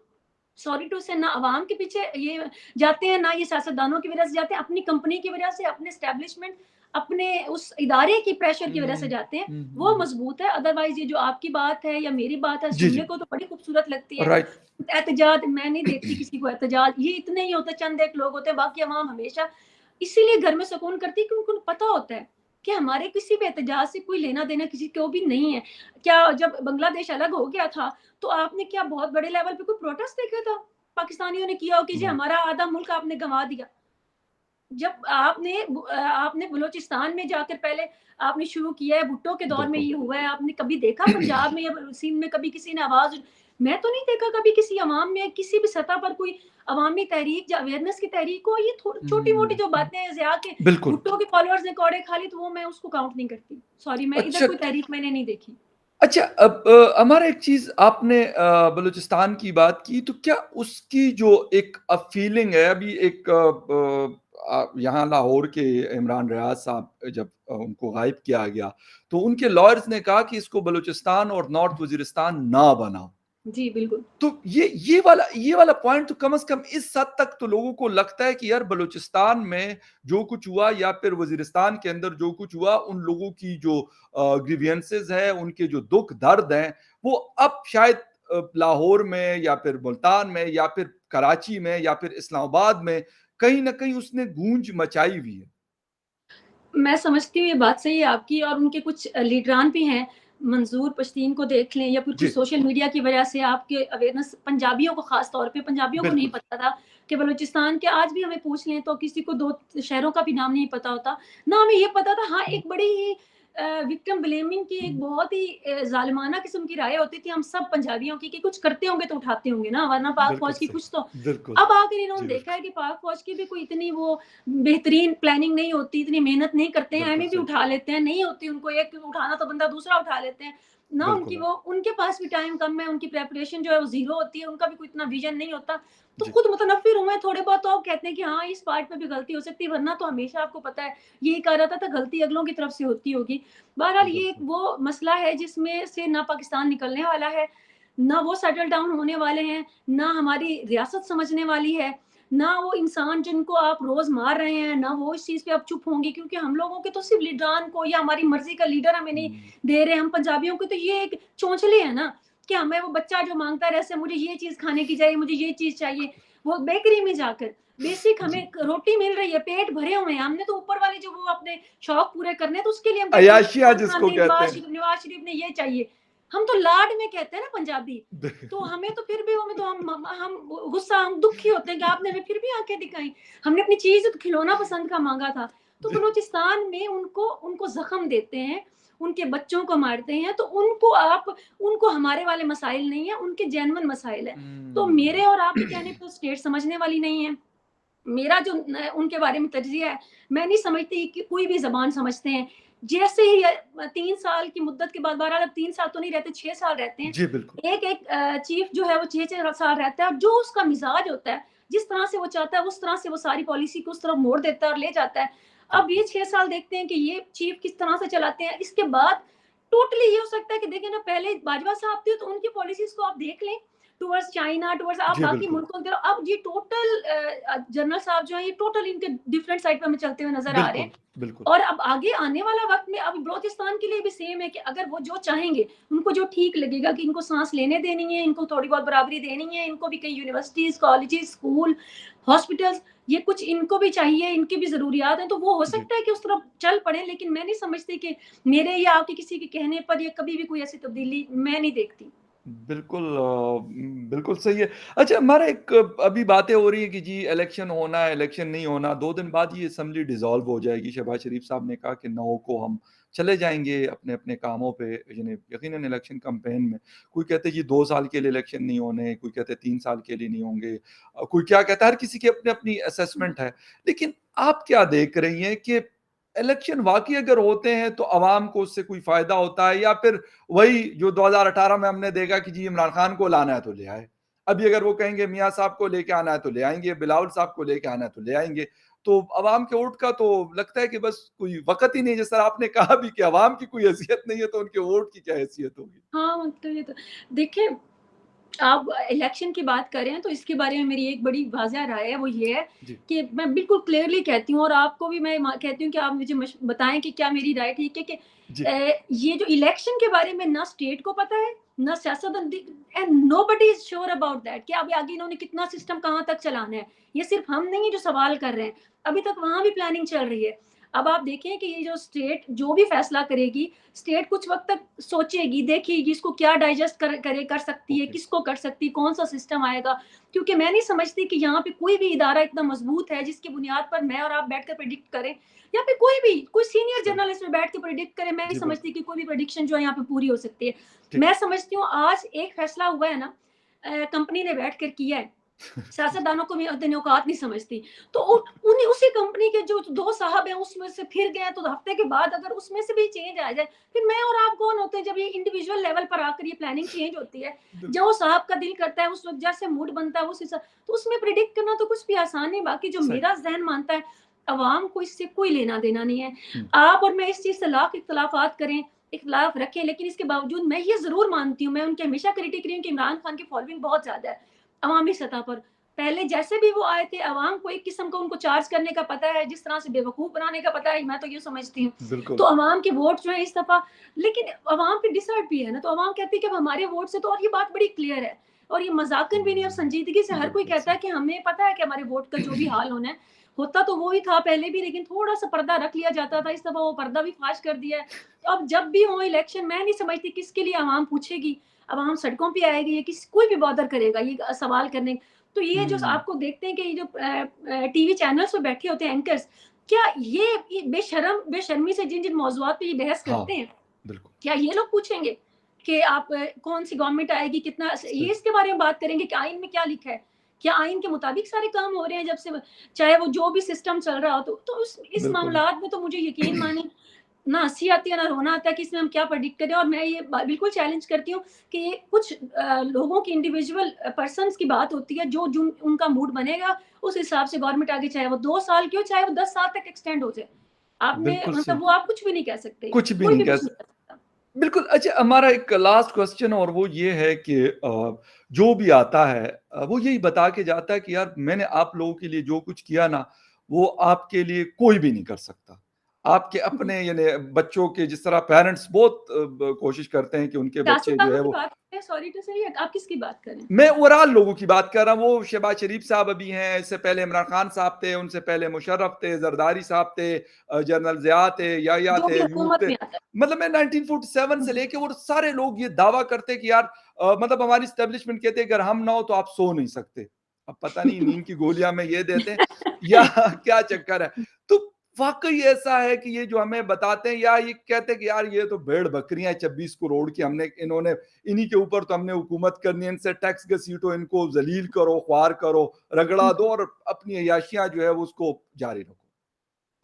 सॉरी टू से, ना अवाम के पीछे ये जाते हैं, ना ये सियासतदानों की वजह से जाते हैं, अपनी कंपनी की वजह से, अपने एस्टेब्लिशमेंट, अपने उस इदारे की प्रेशर की वजह से हुँ। जाते हैं। हुँ, वो हुँ। मजबूत है, अदरवाइज़ ये जो आपकी बात है या मेरी बात है, जी, सुनने जी। को तो बड़ी खूबसूरत लगती है। राइट। एहतजाज, मैं नहीं देखती किसी को एहतजाज, ये इतने ही होते, चंद एक लोग होते हैं, बाकी अवाम हमेशा इसीलिए घर में सुकून करती है, क्योंकि उनको पता होता है कि हमारे किसी भी एहतजाज से कोई लेना-देना किसी को भी नहीं है। क्या जब बांग्लादेश अलग हो गया था, तो आपने क्या बहुत बड़े लेवल पे कोई प्रोटेस्ट देखा था? पाकिस्तानियों ने किया हो कि जी जी, हमारा आधा मुल्क आपने गँवा दिया। जब आपने बलूचिस्तान में जाकर पहले आपने शुरू किया है, भुट्टो के दौर में बिल्कुल। ये हुआ है, आपने कभी देखा पंजाब में या सिंध में कभी किसी ने आवाज़, मैं तो नहीं देखा कभी किसी अवाम में किसी भी सतह पर कोई अवामी तहरीक या अवेयरनेस की तहरीक हो, ये थो छोटी-मोटी हुँ, जो बातें हैं ज़िया के बिल्कुल। भुट्टो के फॉलोअर्स ने कौड़े खा ली तो वो मैं उसको काउंट नहीं करती। सॉरी मैं इधर अच्छा कोई तहरीक मैंने नहीं देखी। अच्छा, अब हमारा एक चीज़ आपने बलूचिस्तान की बात की, तो क्या उसकी जो एक फीलिंग है अभी एक यहाँ लाहौर के इमरान रियाज़ साहब जब उनको गायब किया गया, तो उनके लॉयर्स ने कहा कि इसको बलूचिस्तान और नॉर्थ वज़ीरिस्तान ना बनाओ। जी, बिल्कुल। तो ये वाला पॉइंट तो कम से कम इस हद तक तो लोगों को लगता है कि यार बलूचिस्तान में जो कुछ हुआ या फिर वजीरिस्तान के अंदर जो कुछ हुआ, उन लोगों की जो ग्रीवियंसेस है, उनके जो दुख दर्द हैं, वो अब शायद लाहौर में या फिर मुल्तान में या फिर कराची में या फिर इस्लामाबाद में कहीं ना कहीं उसने गूंज मचाई हुई है। मैं समझती हूँ ये बात सही है आपकी और उनके कुछ लीडरान भी हैं, मंज़ूर पश्तीन को देख लें या फिर जी, कुछ सोशल मीडिया की वजह से आपके अवेयरनेस पंजाबियों को ख़ास तौर पे पंजाबियों को नहीं बिल्कुल। पता था कि बलूचिस्तान के आज भी हमें पूछ लें तो किसी को 2 शहरों का भी नाम नहीं पता होता। ना हमें ये पता था हाँ, एक बड़ी ही विक्टिम ब्लेमिंग की एक बहुत ही ज़ालिमाना किस्म की राय होती थी हम सब पंजाबियों की कि कुछ करते होंगे तो उठाते होंगे ना, वरना पाक बिल्कुल फ़ौज की सही। कुछ तो बिल्कुल। अब आकर इन्होंने जी, देखा बिल्कुल। है कि पाक फ़ौज की भी कोई इतनी वो बेहतरीन प्लानिंग नहीं होती, इतनी मेहनत नहीं करते हैं, बिल्कुल हमें भी सही। उठा लेते हैं, नहीं होती उनको एक उठाना तो बंदा दूसरा उठा लेते हैं। ना उनकी बिल्कुल। वो उनके पास भी टाइम कम है, उनकी प्रिपरेशन जो है वो ज़ीरो होती है, उनका भी कोई इतना विज़न नहीं होता। तो जी, खुद मुतनफ़्फ़िर हुए हैं थोड़े बहुत तो अब कहते हैं कि हाँ, इस पार्ट पे भी गलती हो सकती है, वरना तो हमेशा आपको पता है, यही कहा रहता था गलती अगलों की तरफ से होती होगी। बहरहाल ये एक बिल्कुल। वो मसला है जिसमें से ना पाकिस्तान निकलने वाला है, ना वो सेटल डाउन होने वाले हैं, ना हमारी रियासत समझने वाली है। ना वो इंसान जिनको आप रोज़ मार रहे हैं, ना वो इस चीज़ पे अब चुप होंगे क्योंकि हम लोगों के तो सिर्फ़ लीडरान को या हमारी मर्ज़ी का लीडर हमें नहीं हुँ, दे रहे, हम पंजाबियों को तो ये एक चोंचले है ना, कि हमें वो बच्चा जो माँगता है जैसे मुझे ये चीज़ खाने की चाहिए, मुझे ये चीज़ चाहिए, वो बेकरी में जाकर बेसिक जी। हमें क रोटी मिल रही है, पेट भरे हुए हैं, हमने तो ऊपर वाले जो वो अपने शौक पूरे करने हैं, तो उसके लिए हम कहते हैं अय्याशियाँ इमरान खान जिसको ने, कहते हैं। नवाज़ शरीफ ने ये चाहिए। हम तो लाड में कहते हैं ना पंजाबी, द तो हमें तो फिर भी हमें तो हम गुस्सा हम दुखी होते हैं कि आपने हमें फिर भी आंखें दिखाई। हमने अपनी चीज़ तो खिलौना पसंद का माँगा था। तो जी। बलूचिस्तान में उनको उनको ज़ख्म देते हैं, उनके बच्चों को मारते हैं, तो उनको हमारे वाले मसाइल नहीं है, उनके जेन्युइन मसाइल हैं। तो हुँ। मेरे और आपके कहने पे तो स्टेट समझने वाली नहीं है। मेरा जो उनके बारे में तज्ज़िया है, मैं नहीं समझती कि कोई भी ज़बान समझते हैं। जैसे ही 3 साल की मुद्दत के बाद बहरहाल अब 3 साल तो नहीं रहते, 6 साल रहते हैं। जी, बिल्कुल। एक-एक चीफ़ जो है वो 6-6 साल रहता है और जो उसका मिज़ाज होता है, जिस तरह से वो चाहता है, उस तरह से वो सारी पॉलिसी को उस तरफ मोड़ देता है और ले जाता है। अब बिल्कुल। ये 6 साल देखते हैं कि ये चीफ़ किस तरह से चलाते हैं। इसके बाद टोटली ये हो सकता है कि देखिए ना पहले बाजवा साहब थे, तो उनकी पॉलिसीज़ को आप देख लें, टुवर्ड्स चाइना, टुवर्ड्स आप जी, बाकी बिल्कुल। मुल्कों की तरफ, अब ये टोटल जनरल साहब जो हैं ये टोटल इनके डिफरेंट साइड पे हमें चलते हुए नज़र आ रहे बिल्कुल, हैं। बिल्कुल। और अब आगे आने वाला वक़्त में अब बलूचिस्तान के लिए भी सेम है कि अगर वो जो चाहेंगे, उनको जो ठीक लगेगा कि इनको साँस लेने देनी है, इनको थोड़ी बहुत बराबरी देनी है, इनको भी कई यूनिवर्सिटीज़, कॉलेजेस, स्कूल, हॉस्पिटल्स ये कुछ इनको भी चाहिए, इनकी भी ज़रूरियात हैं, तो वो हो जी। सकता है कि उस तरफ चल पड़ें, लेकिन मैं नहीं समझती कि मेरे या आपके किसी के कहने पर ये कभी भी कोई ऐसी तब्दीली मैं नहीं देखती। बिल्कुल बिल्कुल सही है। अच्छा, हमारा एक अभी बातें हो रही हैं कि जी इलेक्शन होना है, इलेक्शन नहीं होना, 2 दिन बाद ये असेंबली डिसॉल्व हो जाएगी। शहबाज शरीफ साहब ने कहा कि 9 को हम चले जाएँगे अपने-अपने कामों पे, यानी यकीनन इलेक्शन कैंपेन में। कोई कहते हैं जी 2 साल के लिए इलेक्शन नहीं होने, कोई कहते हैं 3 साल के लिए नहीं होंगे। कोई क्या कहता है, हर किसी की अपनी-अपनी असेसमेंट है। लेकिन आप क्या देख रही हैं कि इलेक्शन वाक़ई अगर होते हैं तो अवाम को उससे कोई फ़ायदा होता है या फिर वही जो 2018 में हमने देखा कि जी इमरान खान को लाना है तो ले आए। अभी अगर वो कहेंगे मियाँ साहब को लेके आना है तो ले आएँगे, बिलावल साहब को लेके आना है तो ले आएँगे। तो अवाम के वोट का तो लगता है कि बस कोई वक़्त ही नहीं है, जिस तरह आपने कहा भी कि अवाम की कोई हैसियत नहीं है तो उनके वोट की क्या हैसियत होगी? हाँ, मतलब ये तो देखिए आप इलेक्शन की बात कर रहे हैं, तो इसके बारे में मेरी एक बड़ी वाज़ह राय है, वो ये है जी, कि मैं बिल्कुल क्लियरली कहती हूँ और आपको भी मैं कहती हूँ कि आप मुझे बताएँ कि क्या मेरी राय ठीक है कि जी, ये जो इलेक्शन के बारे में ना स्टेट को पता है, ना सियासतदान and nobody is sure about that कि अब आगे इन्होंने कितना सिस्टम कहाँ तक चलाना है। ये सिर्फ़ हम नहीं है जो सवाल कर रहे हैं, अभी तक वहाँ भी प्लानिंग चल रही है। अब आप देखें कि ये जो स्टेट जो भी फैसला करेगी, स्टेट कुछ वक़्त तक सोचेगी, देखेगी इसको क्या डाइजेस्ट कर सकती है, ओके, किसको कर सकती है, कौन-सा सिस्टम आएगा। क्योंकि मैं नहीं समझती कि यहाँ पे कोई भी इदारा इतना मज़बूत है जिसकी बुनियाद पर मैं और आप बैठकर प्रेडिक्ट करें, या फिर कोई सीनियर सही। जर्नलिस्ट में बैठ के प्रेडिक्ट करे, मैं नहीं जी, समझती बिल्कुल। कि कोई भी प्रेडिक्शन जो है यहाँ पे पूरी हो सकती है। ठीक। मैं समझती हूँ आज एक फैसला हुआ है ना, कंपनी ने बैठ कर किया है, सियासतदानों को भी अपनी औकात नहीं समझती। तो उ उन्हीं उसी कंपनी के जो 2 साहब हैं उसमें से फिर गए, तो हफ्ते के बाद अगर उसमें से भी चेंज आ जाए, फिर मैं और आप कौन होते हैं जब ये इंडिविजुअल लेवल पर आकर ये प्लानिंग चेंज होती है। बिल्कुल, जो साहब का दिल करता है उस वक़्त जैसे मूड बनता है उस हिसाब, तो उसमें प्रेडिक्ट करना तो कुछ भी आसान नहीं। बाकी जो सही। मेरा ज़हन मानता है, अवाम को इससे कोई लेना-देना नहीं है। हुँ, आप और मैं इस चीज़ से लाख इख्तिलाफ़ात करें, इख्तिलाफ़ रखें, लेकिन इसके बावजूद मैं ये ज़रूर मानती हूँ, मैं उनकी हमेशा क्रिटिक रही हूँ कि इमरान खान की फॉलोइंग बहुत ज़्यादा है, अवामी सतह पर। पहले जैसे भी वो आए थे, अवाम को एक किस्म का उनको चार्ज करने का पता है, जिस तरह से बेवकूफ़ बनाने का पता है, मैं तो ये समझती हूँ। तो बिल्कुल, अवाम के वोट जो है इस दफ़ा, लेकिन अवाम पे डिसर्ट भी है ना, तो अवाम कहती है कि अब हमारे वोट से, तो और ये बात बड़ी क्लियर है और ये मज़ाकन भी नहीं और संजीदगी से हर कोई बिल्कुल कहता सही। है कि हमें पता है कि हमारे वोट का जो भी हाल होना है, होता तो वो ही था पहले भी, लेकिन थोड़ा-सा पर्दा रख लिया जाता था, इस दफ़ा वो पर्दा भी फ़ाश कर दिया है। तो अब जब भी हो इलेक्शन, मैं नहीं समझती किसके लिए अवाम पूछेगी, अवाम सड़कों पे आएगी, या कोई भी बॉदर करेगा ये सवाल करने। तो ये जो हुँ, आपको देखते हैं कि ये जो टीवी चैनल्स पे बैठे होते हैं एंकर्स, क्या ये बेशर्मी से जिन-जिन मौज़ूआत पे ये बहस हाँ, करते हैं, बिल्कुल, क्या ये लोग पूछेंगे कि आप कौन-सी गवर्नमेंट आएगी, कितना ये सही। इसके बारे में बात करेंगे कि आइन में क्या लिखा है? क्या आइन के मुताबिक सारे काम हो रहे हैं जब से, चाहे वो जो भी सिस्टम चल रहा हो, तो उस इस बिल्कुल, मामलात में तो मुझे यकीन मानिए ना हँसी आती है, ना रोना आता है कि इसमें हम क्या प्रेडिक्ट करें। और मैं ये बिल्कुल चैलेंज करती हूँ कि ये कुछ लोगों की इंडिविजुअल पर्सन्स की बात होती है, जो जो उनका मूड बनेगा, उस हिसाब से गवर्नमेंट आगे, चाहे वो 2 साल की हो, चाहे वो 10 साल तक एक्सटेंड हो जाए। आपने बिल्कुल सही। मतलब वो आप कुछ भी नहीं कह सकते, कुछ भी कोई नहीं भी कह कुछ स नहीं कर सकता। बिल्कुल, अच्छा हमारा एक लास्ट क्वेश्चन और वो ये है कि जो भी आता है वो यही बता के जाता है कि यार मैंने आप लोगों के लिए जो कुछ किया ना, वो आपके लिए कोई भी नहीं कर सकता। आपके अपने यानी बच्चों के जिस तरह पेरेंट्स बहुत ब कोशिश करते हैं कि उनके बच्चे जो सियासतदानों है की वो बात करें, सॉरी टू से, आप किसकी बात कर रहे हैं? मैं ओवरऑल लोगों की बात कर रहा हूँ, वो शहबाज शरीफ साहब अभी हैं, इससे पहले इमरान खान साहब थे, उनसे पहले मुशर्रफ थे, ज़रदारी साहब थे, जनरल ज़िया थे, याह्या जो थे, भी अयूब हुकूमत थे। में आता है। मतलब मैं 1947 से हुँ। लेके वो सारे लोग ये दावा करते कि यार मतलब हमारी एस्टेब्लिशमेंट कहते हैं अगर हम ना हो तो आप सो नहीं सकते। अब पता नहीं नींद की गोलियाँ में ये देते हैं या क्या चक्कर है। तो वाक़ई ऐसा है कि ये जो हमें बताते हैं या ये कहते हैं कि यार ये तो भेड़-बकरियाँ हैं 26 करोड़ की हमने इन्होंने इन्हीं के ऊपर तो हमने हुकूमत करनी है, इनसे टैक्स घसीटो, इनको ज़लील करो, ख्वार करो, रगड़ा दो और अपनी अय्याशियाँ जो है वो उसको जारी रखो।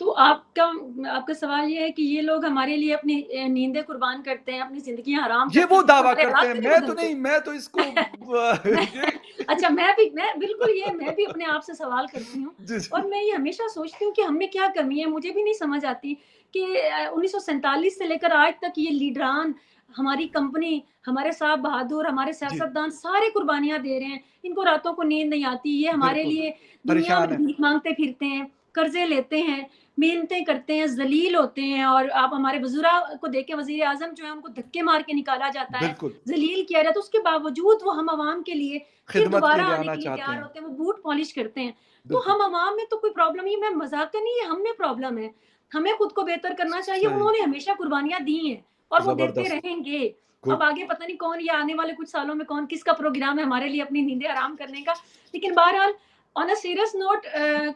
तो आपका आपका सवाल ये है कि ये लोग हमारे लिए अपनी नींदें कुर्बान करते हैं, अपनी ज़िंदगियाँ हराम ये करते वो हैं, जिससे दावा हमारे करते हैं, हालात नहीं मैं तो बदलते। नहीं, मैं तो इसको ये अच्छा, मैं बिल्कुल ये मैं भी अपने आप से सवाल करती हूँ जी, और जी। मैं ये हमेशा सोचती हूँ कि हम में क्या कमी है, मुझे भी नहीं समझ आती कि 1947 से लेकर आज तक ये लीडरान, हमारी कंपनी, हमारे साहब बहादुर, हमारे जी, सियासतदान सारे कुर्बानियाँ दे रहे हैं। इनको रातों को नींद नहीं आती, ये हमारे बिल्कुल, लिए दुनिया परेशान में है। भीख माँगते फिरते हैं, कर्ज़े लेते हैं, मेहनतें करते हैं, ज़लील होते हैं और आप हमारे वज़ीरा को देखें, वज़ीर-ए-आज़म जो है उनको धक्के मार के निकाला जाता है, बिल्कुल, ज़लील किया जाता है, तो उसके बावजूद वो हम अवाम के लिए फिर खिदमत के दोबारा लिए आने आना के लिए चाहते तैयार हैं। होते हैं, वो बूट पॉलिश करते हैं। तो बिल्कुल, हम अवाम में तो कोई प्रॉब्लम नहीं है, मैं मज़ाकन नहीं, ये हम में प्रॉब्लम है। हमें खुद को बेहतर करना चाहिए, सही, उन्होंने हमेशा कुर्बानियाँ दी हैं और वो देते ज़बरदस्त, रहेंगे। अब गुड। आगे पता नहीं कौन, या आने वाले कुछ सालों में कौन किसका प्रोग्राम है हमारे लिए अपनी नींदें हराम करने का। लेकिन बहरहाल ऑन अ सीरियस नोट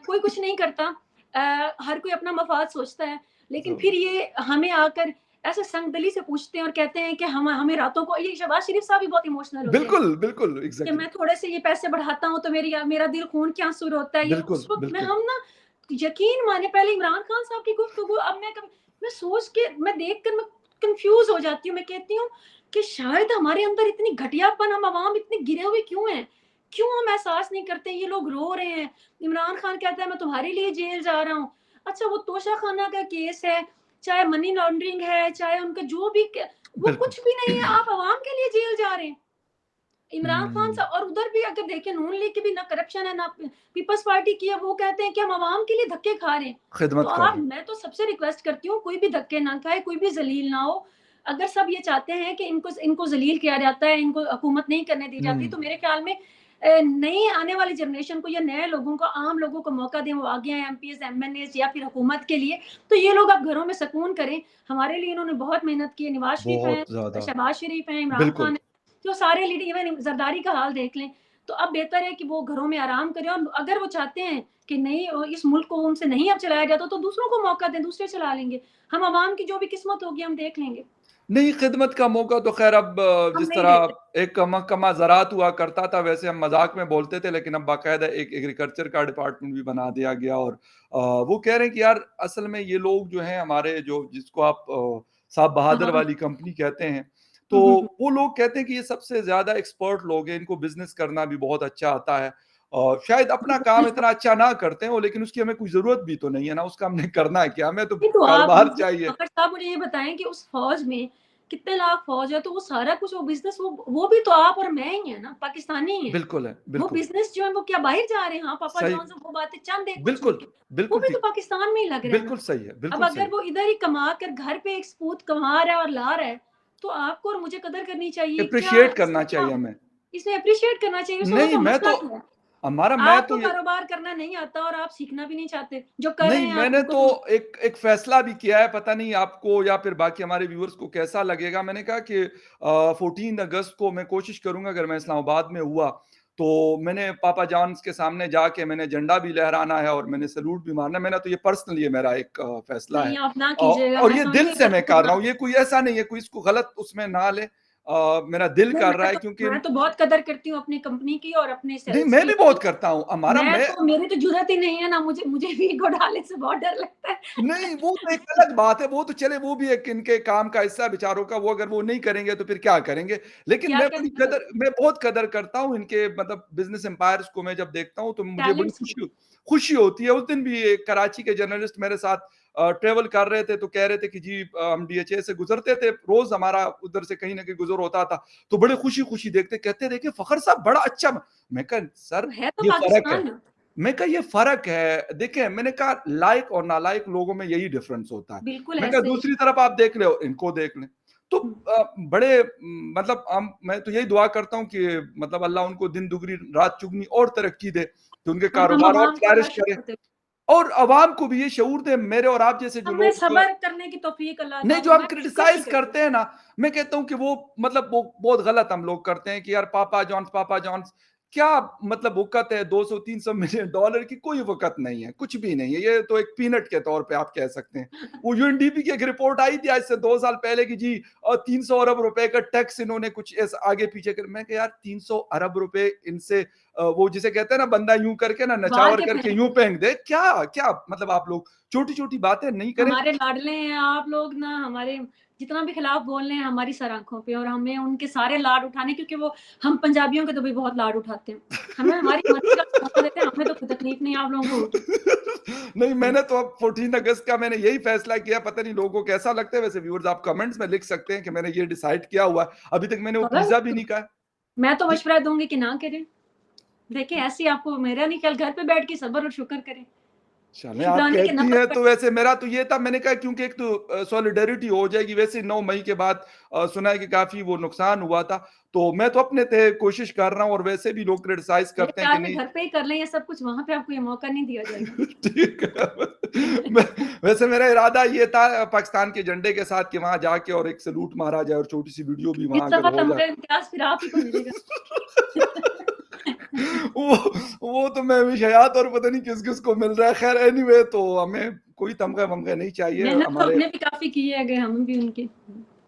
कोई कुछ नहीं करता। हर कोई अपना मफ़ाद सोचता है। लेकिन फिर ज़बरदस्त। ये हमें आकर ऐसे संगदली से पूछते हैं और कहते हैं कि हम हमें रातों को, ये शहबाज़ शरीफ साहब भी बहुत इमोशनल होते हैं। बिल्कुल, बिल्कुल, कि एग्ज़ैक्टली। मैं थोड़े से ये पैसे बढ़ाता हूँ तो मेरा दिल खून के आंसू रोता है। ये बिल्कुल, उस वक़्त में बिल्कुल। हम ना, यकीन मानिए, पहले इमरान खान साहब की गुफ्तगू, अब मैं सोच के, मैं देखकर मैं कन्फ्यूज़ हो जाती हूँ। मैं कहती हूँ कि शायद हमारे अंदर इतनी घटियापन, हम अवाम इतने गिरे हुए क्यों हैं? क्यों हम एहसास नहीं करते? ये लोग रो रहे हैं। इमरान खान कहता है मैं तुम्हारे लिए जेल जा रहा हूँ। अच्छा, वो तोशाखाना का केस है, चाहे मनी लॉन्ड्रिंग है, चाहे उनका जो भी वो बिल्कुल। कुछ भी नहीं है। आप अवाम के लिए जेल जा रहे हैं। इमरान खान हुँ, साहब, और उधर भी अगर देखें, नून लीग की भी ना करप्शन है, ना पीपल्स पार्टी की है, वो कहते हैं कि हम आवाम के लिए धक्के खा रहे हैं। तो खिदमत कर आप, रहे हैं। मैं तो सबसे रिक्वेस्ट करती हूँ, कोई भी धक्के ना खाए, कोई भी ज़लील ना हो। अगर सब ये चाहते हैं कि इनको इनको ज़लील किया जाता है, इनको हुकूमत नहीं करने दी जाती, हुँ, तो मेरे ख्याल में नई आने वाली जनरेशन को या नए लोगों को, आम लोगों को मौका दें, वो आ गए हैं एमपीएस, एमएनएस या फिर हुकूमत के लिए, तो ये लोग अब घरों में सुकून करें। हमारे लिए इन्होंने बहुत मेहनत की है, नवाज़ शरीफ हैं, बहुत ज़्यादा। शहबाज शरीफ हैं, इमरान खान बिल्कुल। हैं, जो सारे लीडर, इवन ज़रदारी का हाल देख लें। तो अब बेहतर है कि वो घरों में आराम करें, और अगर वो चाहते हैं कि नहीं इस मुल्क को उनसे नहीं अब चलाया जाता, तो दूसरों को मौका दें, दूसरे चला लेंगे। हम अवाम की जो भी किस्मत होगी हम देख लेंगे। नहीं, खिदमत का मौका तो ख़ैर अब हम जिस नहीं देते। तरह एक महकमा ज़राअत हुआ करता था, वैसे हम मज़ाक में बोलते थे, लेकिन अब बाकायदा एक एग्रीकल्चर का डिपार्टमेंट भी बना दिया गया। और वो कह रहे हैं कि यार असल में ये लोग जो हैं हमारे, जो जिसको आप साहब बहादुर हाँ। वाली कंपनी कहते हैं, तो हुँ, हुँ, हुँ। वो लोग कहते हैं कि ये सबसे ज़्यादा एक्सपर्ट लोग हैं, इनको बिज़नेस करना भी बहुत अच्छा आता है। और शायद अपना काम इतना अच्छा ना करते हों, लेकिन उसकी हमें कोई ज़रूरत भी तो नहीं है ना, उसका हमने करना है क्या? हमें तो नहीं तो आप कारोबार मुझे चाहिए। फ़खर साहब मुझे ये बताएँ कि उस फ़ौज में कितने लाख फ़ौज है, तो वो सारा कुछ वो बिज़नेस वो भी तो आप और मैं ही हैं ना, पाकिस्तानी ही हैं। बिल्कुल है, वो बिल्कुल। बिज़नेस जो है वो क्या बाहर जा रहे हैं? हाँ, पापा सही। जॉन्स वो बातें चंद एक-दो छूट बिल्कुल, के, वो बिल्कुल भी तो ठीक। पाकिस्तान में ही लग रहे हैं ना। बिल्कुल सही है, अब बिल्कुल अगर सही। वो इधर ही कमा कर घर पे एक सपूत कमा रहा है और ला रहा है, तो आपको और मुझे कदर करनी चाहिए। क्या एप्रिशिएट इसमें करना क्या चाहिए हमें। इसमें एप्रिशिएट करना चाहिए, उसमें वो नहीं, तो मैं मसला तो क्या है? हमारा मैं तो आपको ये कारोबार करना नहीं आता और आप सीखना भी नहीं चाहते। जो कर रहे नहीं, हैं आप मैंने उनको तो तो एक एक फ़ैसला भी किया है, पता नहीं आपको या फिर बाकी हमारे व्यूअर्स को कैसा लगेगा। मैंने कहा कि 14 अगस्त को मैं कोशिश करूँगा, अगर मैं इस्लामाबाद में हुआ, तो मैंने पापा जॉन्स के सामने जाके मैंने झंडा भी लहराना है और मैंने सैल्यूट भी मारना है। मैंने तो ये पर्सनली, ये मेरा एक फ़ैसला है। नहीं, आप ना कीजिएगा, और मैं ये तो दिल नहीं से कर मैं कर रहा सकूँगा। हूँ, ये कोई ऐसा नहीं है, कोई इसको गलत उसमें ना ले। मेरा दिल नहीं, कर रहा है, क्योंकि मैं तो बहुत कदर करती हूँ अपनी कंपनी की और अपने नहीं, सेल्स मैं की। भी बहुत करता हूँ। हमारा मैं मैं तो मेरी तो जुर्अत ही नहीं है ना, मुझे भी ईगो डालने से बहुत डर लगता है। नहीं, वो तो एक अलग बात है, वो तो चले, वो भी एक इनके काम का हिस्सा है बेचारों का, वो अगर वो नहीं करेंगे तो फिर क्या करेंगे? लेकिन क्या करेंगे फिर? मैं बहुत कदर करता हूँ इनके, मतलब बिज़नेस एम्पायर्स को मैं जब देखता हूँ तो मुझे बड़ी टैलेंट्स की। खुशी होती है। उस दिन भी एक कराची के जर्नलिस्ट मेरे साथ ट्रैवल कर रहे थे, तो कह रहे थे कि जी हम डीएचए से गुज़रते थे, रोज़ हमारा उधर से कहीं न कहीं गुज़र होता था, तो बड़े खुशी-खुशी देखते, कहते देखिए फ़खर साहब बड़ा अच्छा। मैं कहा तो सर, है तो ये फ़र्क है। पाकिस्तान। मैं कहा ये फ़र्क है। देखिए, मैंने कहा लायक और नालायक लोगों में यही डिफ़रेंस होता है। बिल्कुल मैं कहा ऐसे ही। दूसरी तरफ आप देख लें और इनको देख लें। तो हुँ। बड़े मतलब हम मैं तो यही दुआ करता हूँ कि मतलब अल्लाह उनको दिन दुगनी रात चुगनी और तरक्की दे, कि उनके हम कारोबार और अवाम को फ्लरिश अल्लाह करे, शुक्र दे। और अवाम को भी ये शऊर दे, मेरे और आप जैसे जो हमें लोग सब्र करने की तौफ़ीक अल्लाह अता नहीं, जो हम फरमाए, शुक्र ही क्रिटिसाइज़ करिए। करते हैं ना, मैं कहता हूँ कि वो मतलब वो बहुत गलत हम लोग करते हैं कि यार पापा जॉन्स क्या मतलब वक़्त है, 200-300 मिलियन डॉलर की कोई वक़्त नहीं है, कुछ भी नहीं है। ये तो एक पीनट के तौर पे आप कह सकते हैं। वो यूएनडीपी की एक रिपोर्ट आई थी आज से 2 साल पहले कि जी 300 अरब रुपए का टैक्स इन्होंने कुछ ऐसा आगे-पीछे कर, मैं कहा यार 300 अरब रुपए इनसे वो जिसे कहते हैं ना, बंदा यूँ करके ना बाहर नछावर के करके फेंक यूँ दें। फेंक दे, क्या क्या मतलब आप लोग छोटी-छोटी बातें नहीं करें। हमारे लाडले हैं आप लोग ना, हमारे जितना भी खिलाफ बोल रहे हैं हमारी सर आँखों पे, और हमें उनके सारे लाड उठाने, क्योंकि वो हम पंजाबियों के तो भी बहुत लाड उठाते हैं। हमें हमारी मर्ज़ी का मौका देते हैं, हमें तो कोई तकलीफ नहीं है आप लोगों को उल्टी। नहीं, मैंने तो अब 14 अगस्त का मैंने यही फैसला किया, पता नहीं लोगों को कैसा लगता है। वैसे व्यूअर्स आप कमेंट्स में लिख सकते हैं कि मैंने ये डिसाइड किया हुआ है। अभी तक मैंने वो पिज़्ज़ा भी नहीं खाया। मैं तो जी। मशवरा दूँगी कि ना करें। देखिए ऐसे ही आपको, मेरा नहीं ख्याल, घर पे बैठ के सब्र और शुक्र करें। चलें, आप शुकराने के कहती नफ़ल हैं पढ़। तो वैसे मेरा तो ये था, मैंने कहा क्योंकि एक तो सॉलिडेरिटी हो जाएगी। वैसे 9 मई के बाद सुना है कि काफ़ी वो नुकसान हुआ था, तो मैं तो अपने तहे कोशिश कर रहा हूँ, और वैसे भी लोग क्रिटिसाइज़ मेरे करते हैं कि ख्याल में नहीं। घर पे ही कर लें ये सब कुछ, वहाँ पे आपको ये मौका नहीं दिया जाएगा। ठीक है। मैं वैसे मेरा इरादा ये था पाकिस्तान के झंडे के साथ कि वहाँ जाके और एक सैल्यूट मारा जाए और छोटी-सी वीडियो भी इस वहाँ अगर दफ़ा हो जाए। तमगा इम्तियाज़ फिर आप ही को मिलेगा। वो वो तो मैं भी हयात और पता नहीं किस-किस को मिल रहा है। ख़ैर एनीवे, तो हमें कोई तमगा-वमगा नहीं चाहिए मेहनत तो हमारे। हमने भी काफ़ी की है, अगर हम भी उनकी।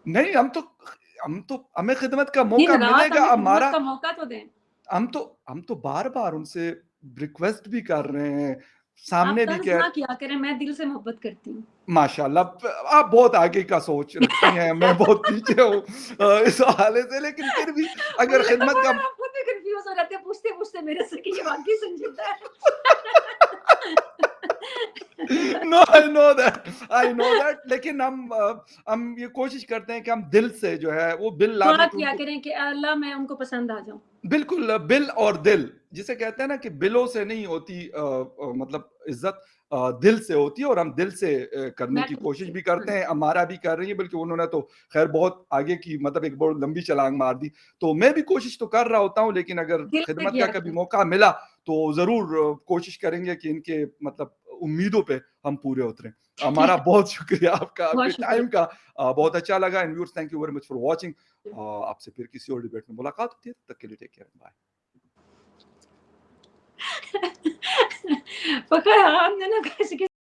नहीं, हम तो हमें खिदमत का मौका दिन-रात मिलेगा। हमें खिदमत हमारा का मौका तो दें। हम तो बार-बार उनसे रिक्वेस्ट भी कर रहे हैं, आप सामने भी तंज़ कह ना किया करें, मैं दिल से मोहब्बत करती हूँ। माशाल्लाह आप बहुत आगे का सोच रखती हैं, मैं बहुत पीछे हूँ इस हवाले से, लेकिन फिर भी मुझे अगर लगता खिदमत है का आप खुद भी कन्फ्यूज़ हो जाते हैं पूछते-पूछते मेरे से कि ये वाक़ई संजीदा है। आई नो दैट, लेकिन हम ये कोशिश करते हैं कि हम दिल से जो है वो बिल लादें दुआ कि किया उनको करें कि अल्लाह मैं उनको पसंद आ जाऊँ। बिल्कुल, बिल और दिल, जिसे कहते हैं ना कि बिलों से नहीं होती मतलब इज़्ज़त दिल से होती है, और हम दिल से करने मैं की खुद कोशिश से भी करते हाँ, हैं। अमारा भी कर रही है, बल्कि उन्होंने तो ख़ैर बहुत आगे की, मतलब एक बहुत लंबी छलांग मार दी। तो मैं भी कोशिश तो कर रहा होता हूँ, लेकिन अगर दिल से खिदमत का किया कभी करें। मौका मिला, तो ज़रूर कोशिश करेंगे कि इनके मतलब उम्मीदों पे हम पूरे उतरें। हमारा बहुत शुक्रिया आपका, बहुत आपके टाइम शुक्रिया। का बहुत अच्छा लगा। And viewers, thank you very much for watching. आपसे फिर किसी और डिबेट में मुलाकात होती है, तब तक के लिए टेक केयर, बाय। फ़ख़र हमने ना किसी